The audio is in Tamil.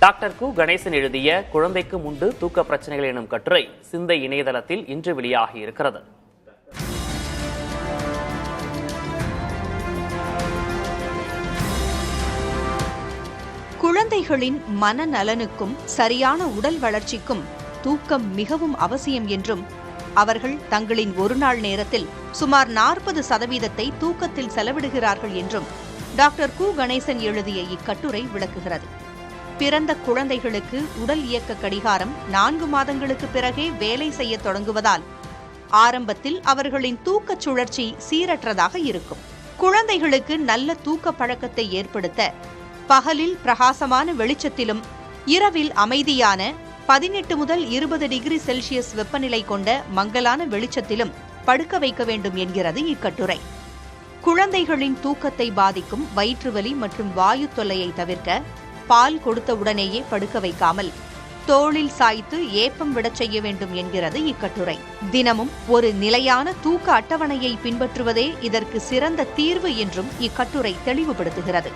டாக்டர் கு கணேசன் எழுதிய குழந்தைக்கு முண்டு தூக்க பிரச்சனைகள் எனும் கட்டுரை சிந்தை இணையதளத்தில் இன்று வெளியாகி இருக்கிறது. குழந்தைகளின் மனநலனுக்கும் சரியான உடல் வளர்ச்சிக்கும் தூக்கம் மிகவும் அவசியம் என்றும், அவர்கள் தங்களின் ஒருநாள் நேரத்தில் சுமார் 40% தூக்கத்தில் செலவிடுகிறார்கள் என்றும் டாக்டர் கு கணேசன் எழுதிய இக்கட்டுரை விளக்குகிறது. பிறந்த குழந்தைகளுக்கு உடல் இயக்க கடிகாரம் 4 மாதங்களுக்கு பிறகே வேலை செய்ய தொடங்குவதால் ஆரம்பத்தில் அவர்களின் தூக்கச் சுழற்சி சீரற்றதாக இருக்கும். குழந்தைகளுக்கு நல்ல தூக்க பழக்கத்தை ஏற்படுத்த பகலில் பிரகாசமான வெளிச்சத்திலும் இரவில் அமைதியான 18 முதல் 20 டிகிரி செல்சியஸ் வெப்பநிலை கொண்ட மங்கலான வெளிச்சத்திலும் படுக்க வைக்க வேண்டும் என்கிறது இக்கட்டுரை. குழந்தைகளின் தூக்கத்தை பாதிக்கும் வயிற்றுவலி மற்றும் வாயு தொல்லையை தவிர்க்க பால் கொடுத்த உடனேயே படுக்க வைக்காமல் தோளில் சாய்த்து ஏப்பம் விடச் செய்ய வேண்டும் என்கிறது இக்கட்டுரை. தினமும் ஒரு நிலையான தூக்க அட்டவணையை பின்பற்றுவதே இதற்கு சிறந்த தீர்வு என்றும் இக்கட்டுரை தெளிவுபடுத்துகிறது.